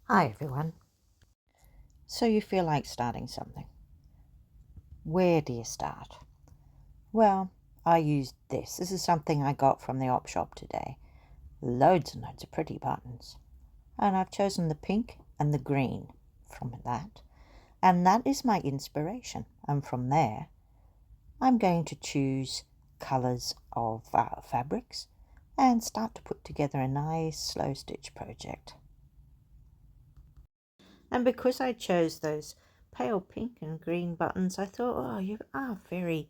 Hi everyone. So you feel like starting something. Where do you start? Well, I used this. This is something I got from the op shop today. Loads and loads of pretty buttons. And I've chosen the pink and the green from that. And that is my inspiration. And from there, I'm going to choose colours of fabrics and start to put together a nice slow stitch project. And because I chose those pale pink and green buttons, I thought, oh, you are very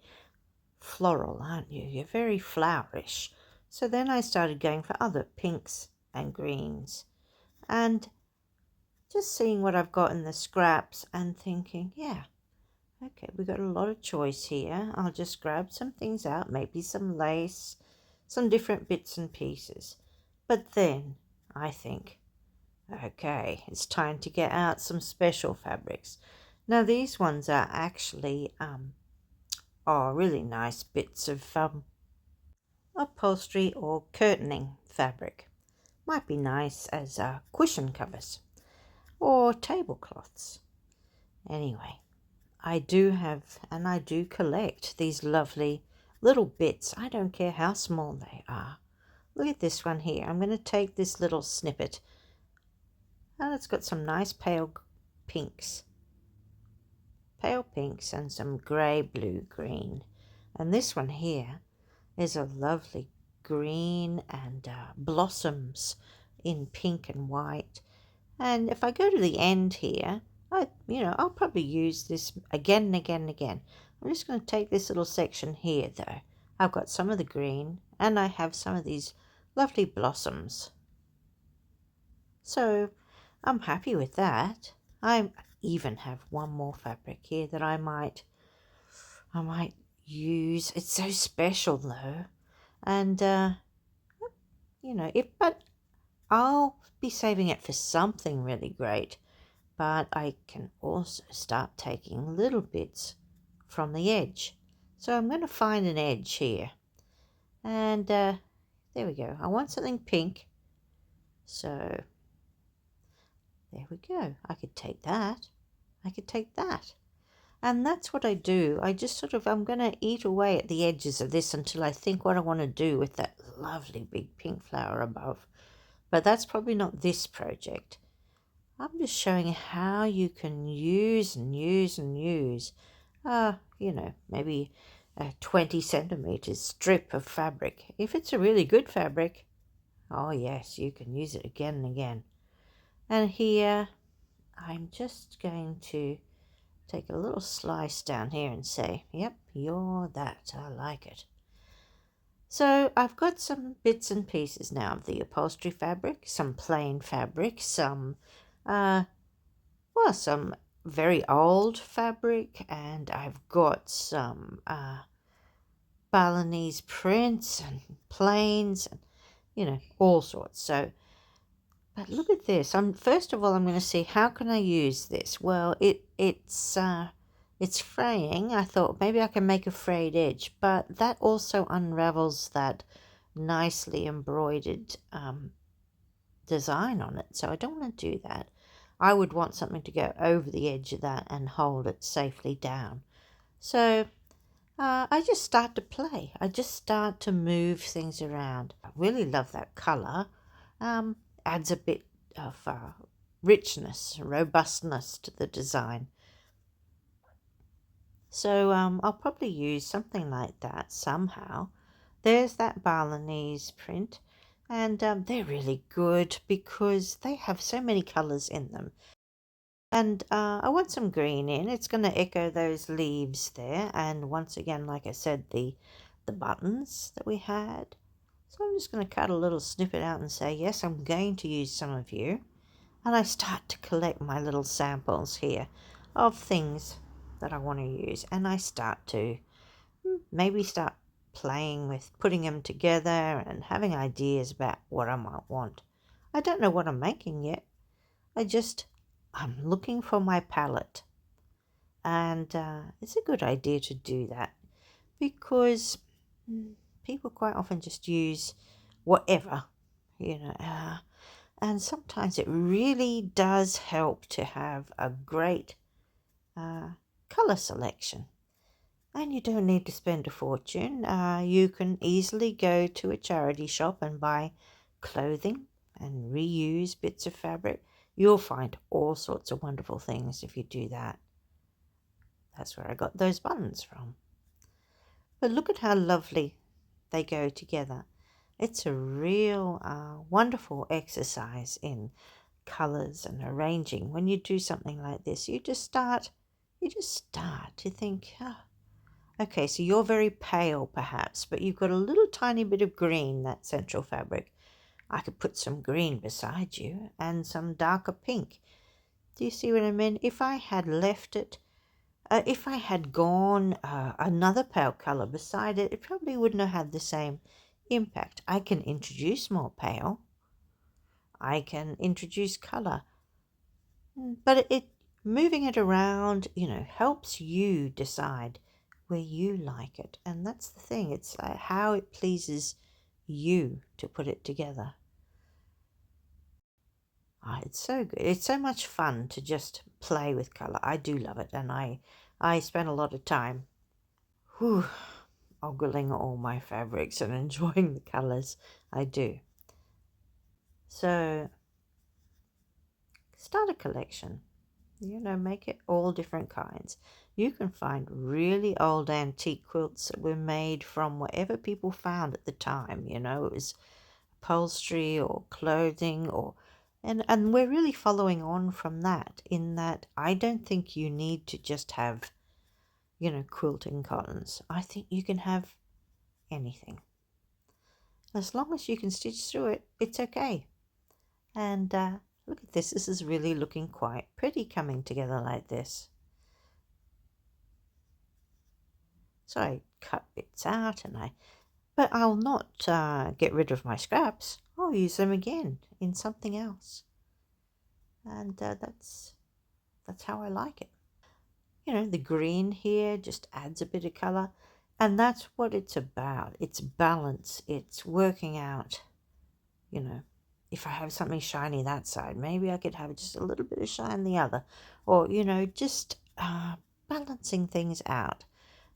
floral, aren't you? You're very flowerish. So then I started going for other pinks and greens and just seeing what I've got in the scraps and thinking, yeah, okay, we've got a lot of choice here. I'll just grab some things out, maybe some lace, some different bits and pieces. But then I think, okay, it's time to get out some special fabrics. Now these ones are actually really nice bits of upholstery or curtaining fabric. Might be nice as cushion covers or tablecloths. Anyway, I do have and I do collect these lovely little bits. I don't care how small they are. Look at this one here. I'm going to take this little snippet and it's got some nice pale pinks and some grey, blue, green. And this one here is a lovely green and blossoms in pink and white. And if I go to the end here, I'll probably use this again and again and again. I'm just going to take this little section here though. I've got some of the green and I have some of these lovely blossoms. So I'm happy with that. I even have one more fabric here that I might use. It's so special though. And but I'll be saving it for something really great. But I can also start taking little bits from the edge. So I'm going to find an edge here. And there we go. I want something pink. So there we go. I could take that. I could take that. And that's what I do. I just I'm going to eat away at the edges of this until I think what I want to do with that lovely big pink flower above. But that's probably not this project. I'm just showing how you can use and use and use, maybe a 20 centimeters strip of fabric. If it's a really good fabric, oh yes, you can use it again and again. And here, I'm just going to take a little slice down here and say, yep, you're that. I like it. So I've got some bits and pieces now of the upholstery fabric, some plain fabric, some some very old fabric, and I've got some Balinese prints and plains and all sorts. So but look at this. First of all I'm going to see how can I use this. Well, it's fraying. I thought maybe I can make a frayed edge, but that also unravels that nicely embroidered design on it, so I don't want to do that. I would want something to go over the edge of that and hold it safely down. So I just start to play. I just start to move things around. I really love that colour. Adds a bit of richness, robustness to the design. So I'll probably use something like that somehow. There's that Balinese print. And they're really good because they have so many colours in them. And I want some green in. It's going to echo those leaves there. And once again, like I said, the buttons that we had. So I'm just going to cut a little snippet out and say, yes, I'm going to use some of you. And I start to collect my little samples here of things that I want to use. And I start to maybe start playing with putting them together and having ideas about what I might want. I don't know what I'm making yet. I'm looking for my palette. And it's a good idea to do that because people quite often just use whatever, And sometimes it really does help to have a great colour selection. And you don't need to spend a fortune. You can easily go to a charity shop and buy clothing and reuse bits of fabric. You'll find all sorts of wonderful things if you do that. That's where I got those buttons from. But look at how lovely they go together. It's a real wonderful exercise in colours and arranging. When you do something like this, you just start to think, okay, so you're very pale perhaps, but you've got a little tiny bit of green, that central fabric. I could put some green beside you and some darker pink. Do you see what I mean? If I had left it, if I had gone another pale colour beside it, it probably wouldn't have had the same impact. I can introduce more pale. I can introduce colour. But moving it around, helps you decide where you like it. And that's the thing. It's how it pleases you to put it together. It's so good. It's so much fun to just play with colour. I do love it. And I spend a lot of time ogling all my fabrics and enjoying the colours. I do. So start a collection. Make it all different kinds. You can find really old antique quilts that were made from whatever people found at the time. It was upholstery or clothing and we're really following on from that, in that I don't think you need to just have, quilting cottons. I think you can have anything. As long as you can stitch through it, it's okay. And look at this. This is really looking quite pretty coming together like this. So I cut bits out but I'll not get rid of my scraps. I'll use them again in something else. And that's how I like it. The green here just adds a bit of colour. And that's what it's about. It's balance. It's working out, if I have something shiny that side, maybe I could have just a little bit of shine the other. Or, just balancing things out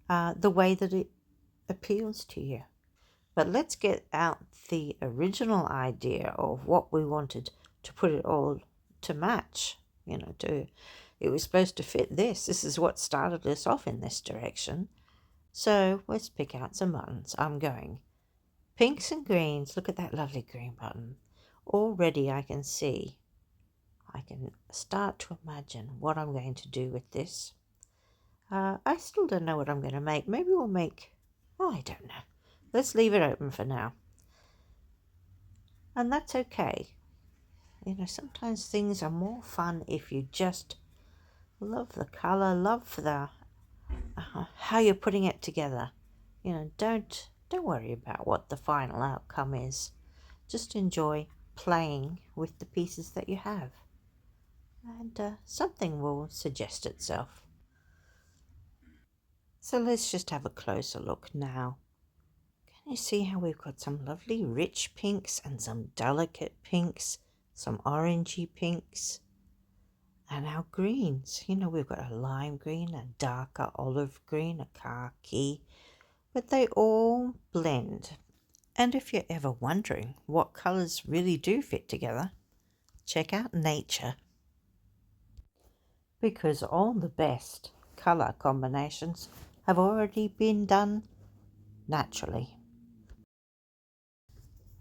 the way that it appeals to you. But let's get out the original idea of what we wanted to put it all to match. It was supposed to fit this. This is what started us off in this direction. So let's pick out some buttons. I'm going pinks and greens. Look at that lovely green button. Already I can start to imagine what I'm going to do with this. I still don't know what I'm going to make. Maybe we'll make, I don't know. Let's leave it open for now. And that's okay. Sometimes things are more fun if you just love the colour, love the how you're putting it together. Don't worry about what the final outcome is. Just enjoy playing with the pieces that you have. And something will suggest itself. So let's just have a closer look now. Can you see how we've got some lovely rich pinks and some delicate pinks, some orangey pinks, and our greens? We've got a lime green, a darker olive green, a khaki, but they all blend. And if you're ever wondering what colours really do fit together, check out nature, because all the best colour combinations have already been done naturally.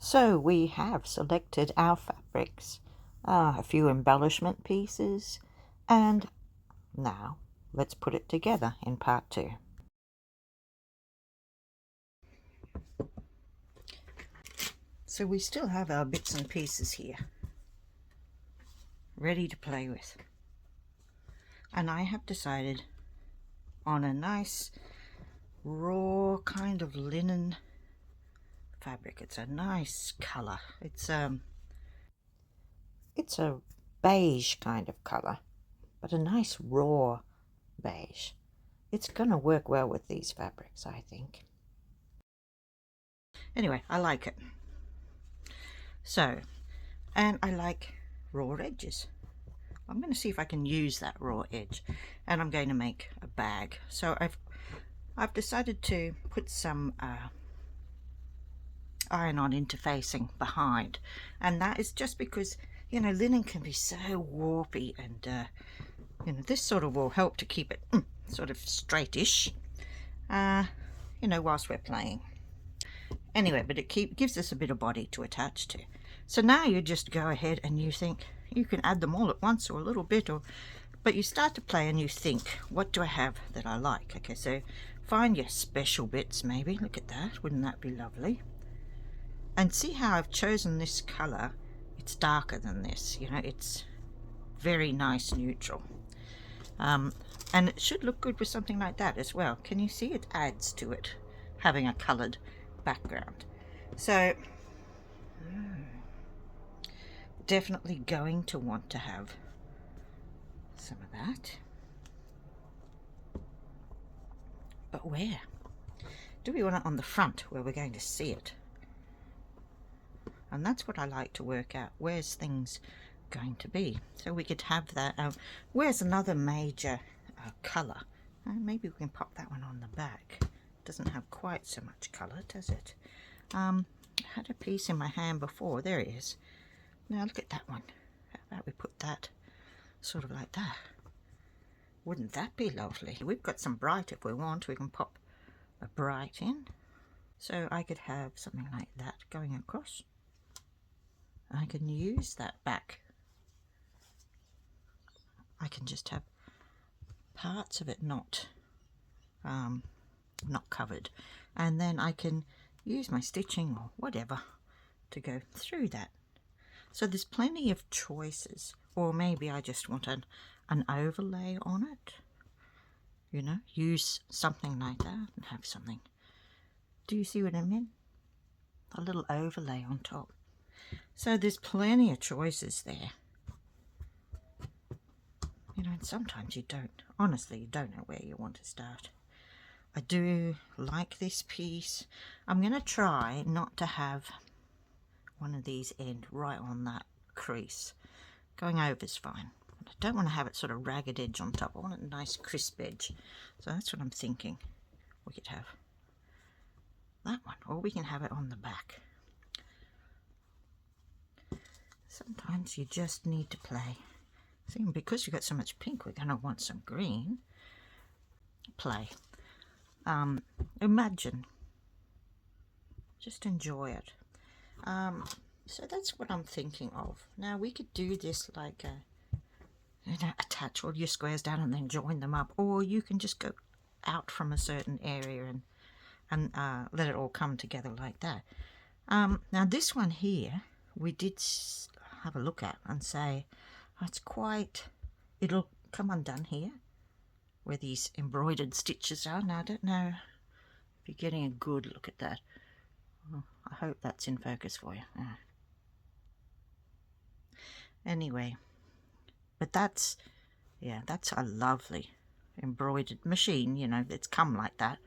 So we have selected our fabrics, a few embellishment pieces, and now let's put it together in part 2. So we still have our bits and pieces here, ready to play with. And I have decided on a nice raw kind of linen fabric. It's a nice colour. It's a beige kind of colour, but a nice raw beige. It's going to work well with these fabrics, I think. Anyway, I like it. So and I like raw edges. I'm going to see if I can use that raw edge, and I'm going to make a bag. So I've decided to put some iron-on interfacing behind, and that is just because, you know, linen can be so warpy, and you know, this sort of will help to keep it sort of straightish, you know, whilst we're playing. Anyway, but it gives us a bit of body to attach to. So now you just go ahead and you think you can add them all at once or a little bit, or but you start to play and you think, what do I have that I like? Okay, so find your special bits maybe. Look at that, wouldn't that be lovely? And see how I've chosen this colour. It's darker than this, you know, it's very nice neutral. And it should look good with something like that as well. Can you see? It adds to it, having a coloured background. So definitely going to want to have some of that. But where? Do we want it on the front where we're going to see it? And that's what I like to work out. Where's things going to be? So we could have that. Where's another major colour? Maybe we can pop that one on the back. Doesn't have quite so much colour, does it? I had a piece in my hand before. There it is. Now look at that one. How about we put that sort of like that? Wouldn't that be lovely? We've got some bright if we want. We can pop a bright in. So I could have something like that going across. I can use that back. I can just have parts of it not covered, and then I can use my stitching or whatever to go through that. So there's plenty of choices, or maybe I just want an overlay on it, you know, use something like that and have something. Do you see what I mean? A little overlay on top. So there's plenty of choices there. You know, and sometimes you don't, honestly, you don't know where you want to start. I do like this piece. I'm going to try not to have one of these end right on that crease. Going over is fine. I don't want to have it sort of ragged edge on top. I want a nice crisp edge. So that's what I'm thinking. We could have that one, or we can have it on the back. Sometimes you just need to play. See, because you've got so much pink, we're going to want some green. Play. Imagine. Just enjoy it. So that's what I'm thinking of. Now we could do this like you know, attach all your squares down and then join them up, or you can just go out from a certain area and let it all come together like that. Now this one here, we did have a look at and say, oh, it's quite, it'll come undone here where these embroidered stitches are. Now I don't know if you're getting a good look at that. Oh, I hope that's in focus for you. Anyway, but that's, yeah, that's a lovely embroidered machine, you know, it's come like that.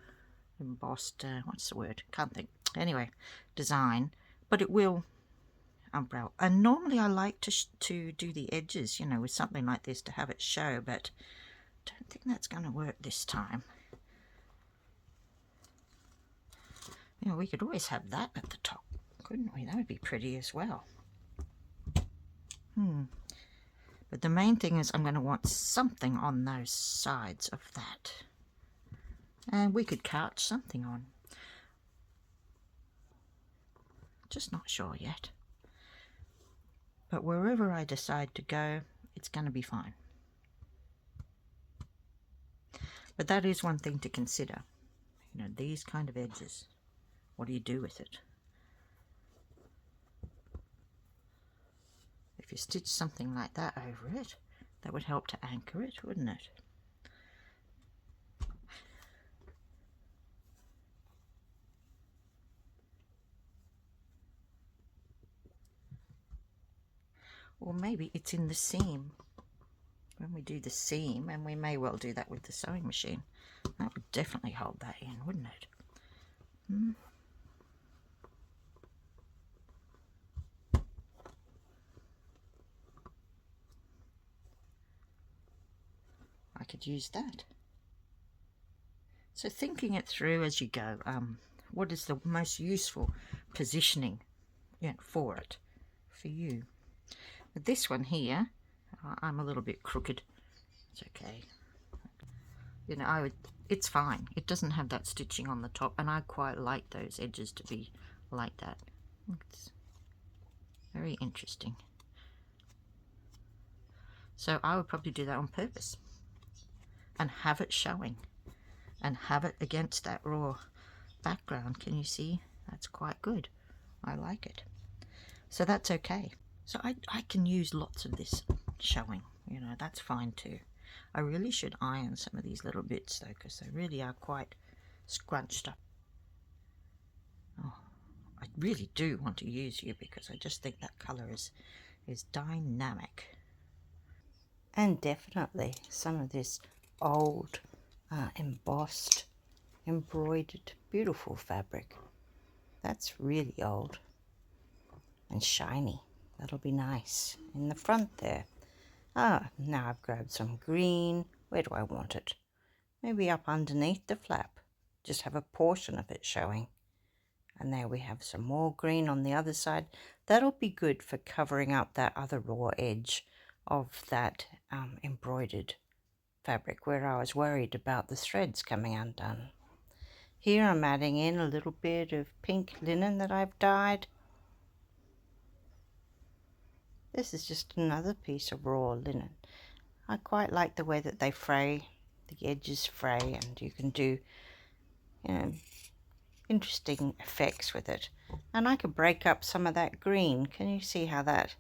Embossed, what's the word? Can't think. Anyway, design, but it will umbrella. And normally I like to do the edges, you know, with something like this to have it show, but I don't think that's going to work this time. You know, we could always have that at the top, couldn't we? That would be pretty as well. But the main thing is I'm going to want something on those sides of that. And we could couch something on. Just not sure yet. But wherever I decide to go, it's going to be fine. But that is one thing to consider. You know, these kind of edges. What do you do with it? If you stitch something like that over it, that would help to anchor it, wouldn't it? Or maybe it's in the seam. When we do the seam, and we may well do that with the sewing machine, that would definitely hold that in, wouldn't it? could use that. So thinking it through as you go, what is the most useful positioning for it, for you. But this one here, I'm a little bit crooked. It's okay. You know, it's fine. It doesn't have that stitching on the top, and I quite like those edges to be like that. It's very interesting. So I would probably do that on purpose and have it showing and have it against that raw background. Can you see? That's quite good. I like it. So that's okay. So I can use lots of this showing, you know, that's fine too. I really should iron some of these little bits though, because they really are quite scrunched up. Oh, I really do want to use you because I just think that colour is dynamic. And definitely some of this old embossed, embroidered, beautiful fabric. That's really old and shiny. That'll be nice in the front there. Ah, now I've grabbed some green. Where do I want it? Maybe up underneath the flap. Just have a portion of it showing. And there we have some more green on the other side. That'll be good for covering up that other raw edge of that embroidered fabric where I was worried about the threads coming undone. Here I'm adding in a little bit of pink linen that I've dyed. This is just another piece of raw linen. I quite like the way that they fray, the edges fray, and you can do, you know, interesting effects with it. And I could break up some of that green. Can you see how that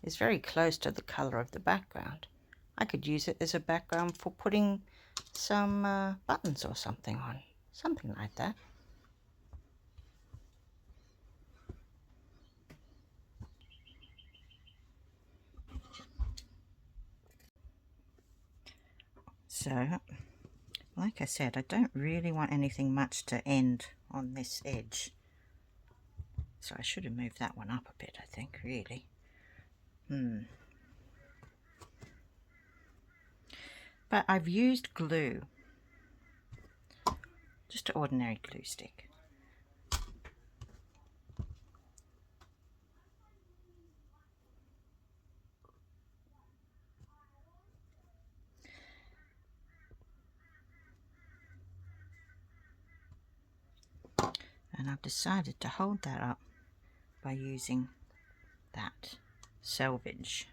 is very close to the colour of the background? I could use it as a background for putting some buttons or something on, something like that. So, like I said, I don't really want anything much to end on this edge. So I should have moved that one up a bit, I think, really. But I've used glue, just an ordinary glue stick. And I've decided to hold that up by using that selvage.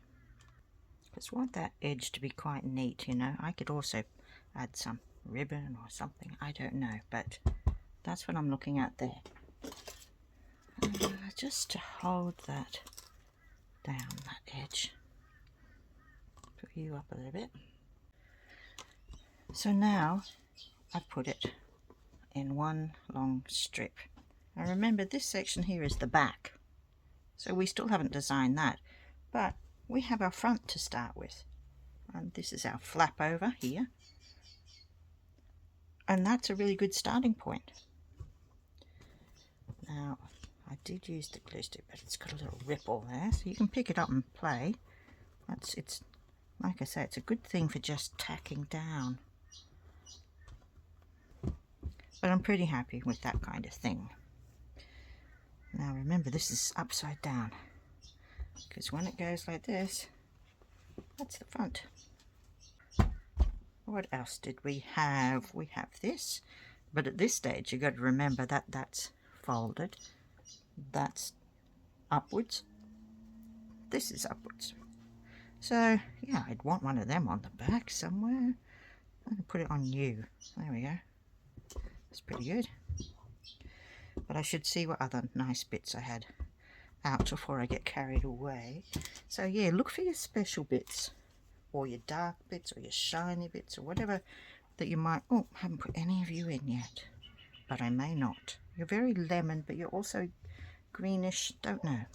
Because I want that edge to be quite neat, you know. I could also add some ribbon or something, I don't know, but that's what I'm looking at there. Just to hold that down, that edge. Put you up a little bit. So now I've put it in one long strip. And remember, this section here is the back, so we still haven't designed that, but we have our front to start with, and this is our flap over here, and that's a really good starting point. Now I did use the glue stick, but it's got a little ripple there, so you can pick it up and play. It's like I say, it's a good thing for just tacking down, but I'm pretty happy with that kind of thing. Now remember, this is upside down, because when it goes like this, that's the front. What else did we have? We have this, but at this stage you've got to remember that that's folded, that's upwards, this is upwards. So yeah, I'd want one of them on the back somewhere. I'm going to put it on you. There we go. That's pretty good. But I should see what other nice bits I had out before I get carried away. So yeah, look for your special bits, or your dark bits, or your shiny bits, or whatever that you might... Oh, I haven't put any of you in yet, but I may not. You're very lemon, but you're also greenish, don't know.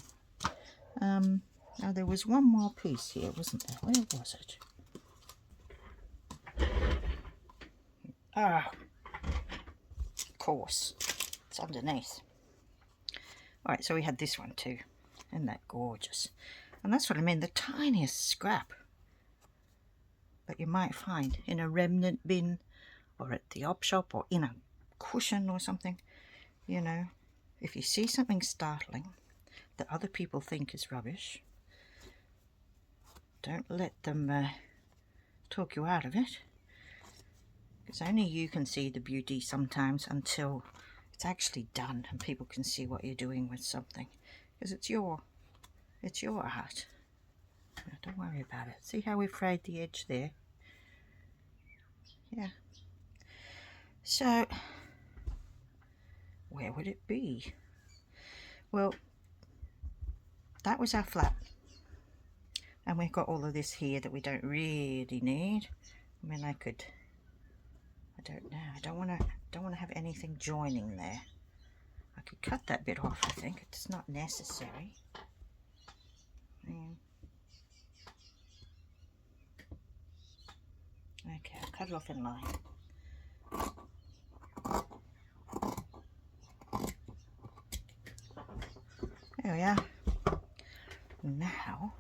Now there was one more piece here, wasn't there? Where was it? Ah, of course, it's underneath. Alright, so we had this one too. Isn't that gorgeous? And that's what I mean, the tiniest scrap. that you might find in a remnant bin or at the op shop or in a cushion or something. You know, if you see something startling that other people think is rubbish, don't let them talk you out of it, because only you can see the beauty sometimes until it's actually done and people can see what you're doing with something, because it's your art. Don't worry about it. See how we've frayed the edge there? Yeah. So where would it be? Well, that was our flap, and we've got all of this here that we don't really need. I mean, I don't know, I don't want to have anything joining there. I could cut that bit off. I think it's not necessary. Okay, I'll cut it off in line. There we are. Now,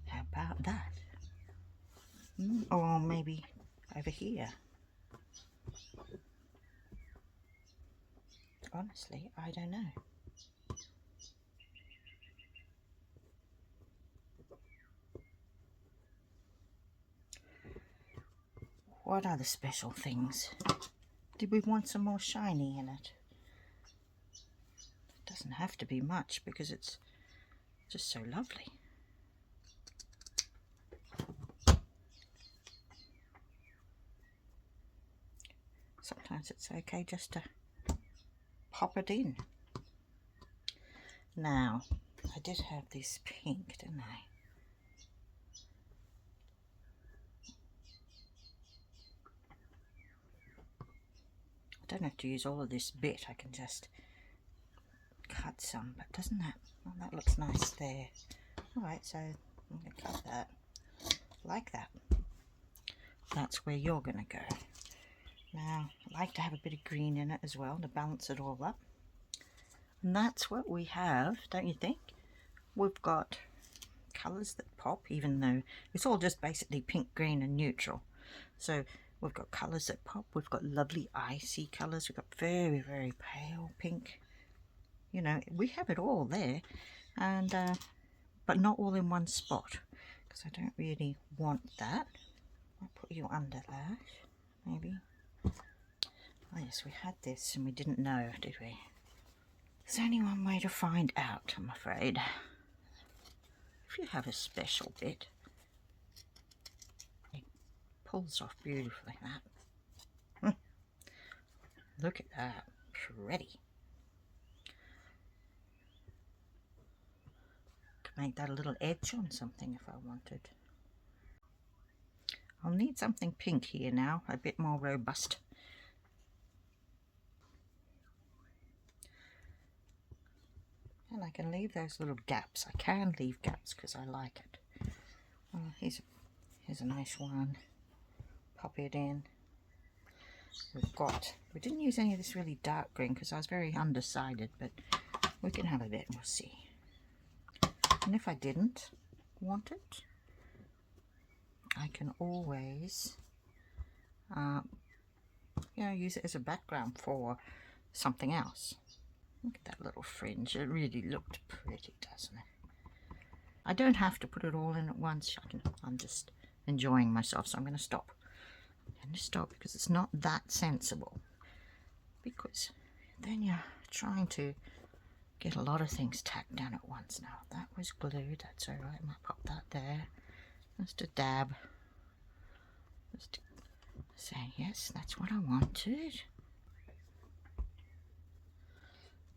how about that? Or maybe over here. Honestly, I don't know. What other special things? Did we want some more shiny in it? It doesn't have to be much because it's just so lovely. Sometimes it's okay just to pop it in. Now, I did have this pink, didn't I? I don't have to use all of this bit, I can just cut some, but doesn't that, well, that looks nice there. Alright, so I'm going to cut that like that. That's where you're going to go. Now, I like to have a bit of green in it as well to balance it all up. And that's what we have, don't you think? We've got colours that pop, even though it's all just basically pink, green and neutral. So we've got colours that pop, we've got lovely icy colours, we've got very, very pale pink. You know, we have it all there, and but not all in one spot, because I don't really want that. I'll put you under that, maybe. Oh yes, we had this and we didn't know, did we? There's only one way to find out, I'm afraid. If you have a special bit, it pulls off beautifully, that. Look at that, pretty. Could make that a little edge on something if I wanted. I'll need something pink here now, a bit more robust. And I can leave those little gaps. I can leave gaps because I like it. Oh, here's a nice one. Pop it in. We didn't use any of this really dark green because I was very undecided, but we can have a bit and we'll see. And if I didn't want it, I can always you know, use it as a background for something else. Look at that little fringe. It really looked pretty, doesn't it? I don't have to put it all in at once. I'm just enjoying myself, so I'm going to stop. I'm going to stop because it's not that sensible. Because then you're trying to get a lot of things tacked down at once. Now, that was glued. That's all right. I might pop that there. Just a dab. Just to say, yes, that's what I wanted.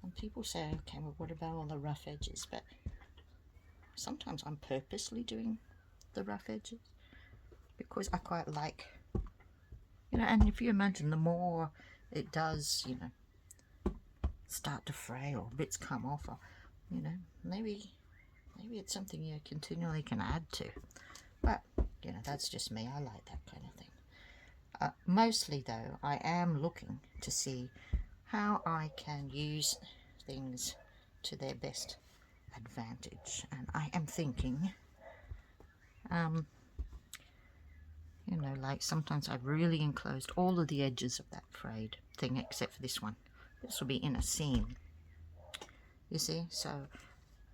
And people say, okay, well, what about all the rough edges? But sometimes I'm purposely doing the rough edges because I quite like, you know, and if you imagine, the more it does, you know, start to fray or bits come off, or, you know, maybe it's something you continually can add to. But, you know, that's just me. I like that kind of thing. Mostly, though, I am looking to see how I can use things to their best advantage, and I am thinking You know, like sometimes I've really enclosed all of the edges of that frayed thing except for this one. This will be in a seam, you see. So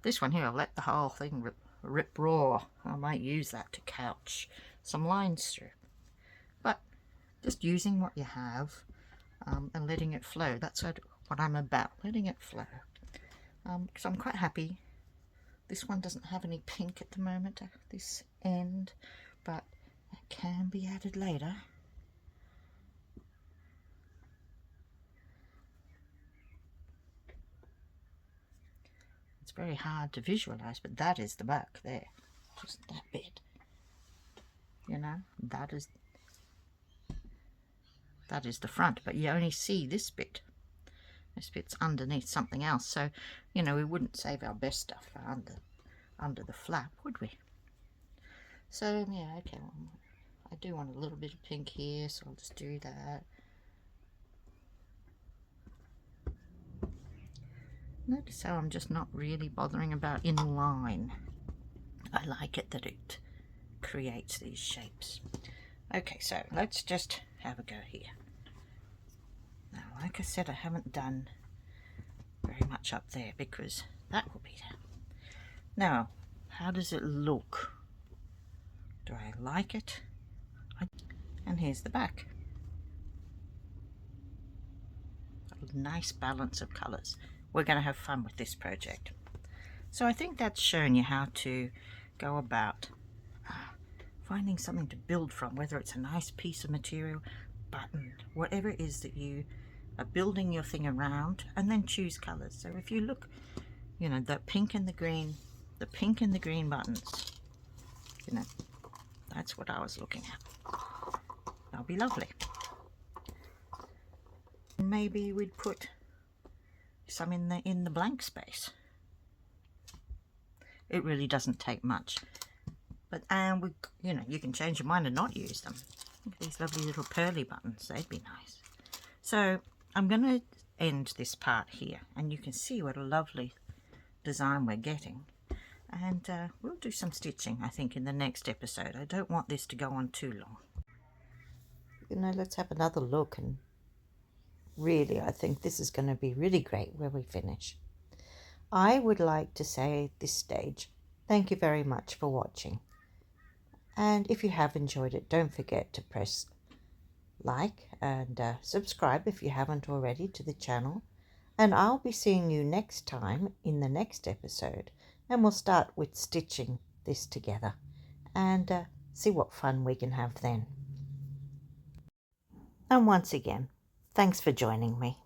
this one here, I'll let the whole thing rip raw. I might use that to couch some lines through. But just using what you have and letting it flow. That's what I'm about, letting it flow. Because I'm quite happy. This one doesn't have any pink at the moment, this end, but it can be added later. It's very hard to visualize, but that is the back there, just that bit. You know, that is the front, but you only see this bit. This bit's underneath something else, so you know we wouldn't save our best stuff for under the flap, would we? So yeah, okay. Well, I do want a little bit of pink here, so I'll just do that. Notice how I'm just not really bothering about in line. I like it that it creates these shapes. Okay, so let's just have a go here. Now, like I said, I haven't done very much up there because that will be there. Now, how does it look? Do I like it? And here's the back. A nice balance of colours. We're going to have fun with this project. So I think that's shown you how to go about finding something to build from, whether it's a nice piece of material, button, whatever it is that you are building your thing around, and then choose colours. So if you look, you know, the pink and the green buttons, you know, that's what I was looking at. That'll be lovely. Maybe we'd put some in the blank space. It really doesn't take much, but we, you know, you can change your mind and not use them. Look at these lovely little pearly buttons, they'd be nice. So I'm going to end this part here, and you can see what a lovely design we're getting. And we'll do some stitching, I think, in the next episode. I don't want this to go on too long. You know, let's have another look, and really, I think this is going to be really great where we finish. I would like to say at this stage, thank you very much for watching. And if you have enjoyed it, don't forget to press like and subscribe if you haven't already to the channel. And I'll be seeing you next time in the next episode. And we'll start with stitching this together and see what fun we can have then. And once again, thanks for joining me.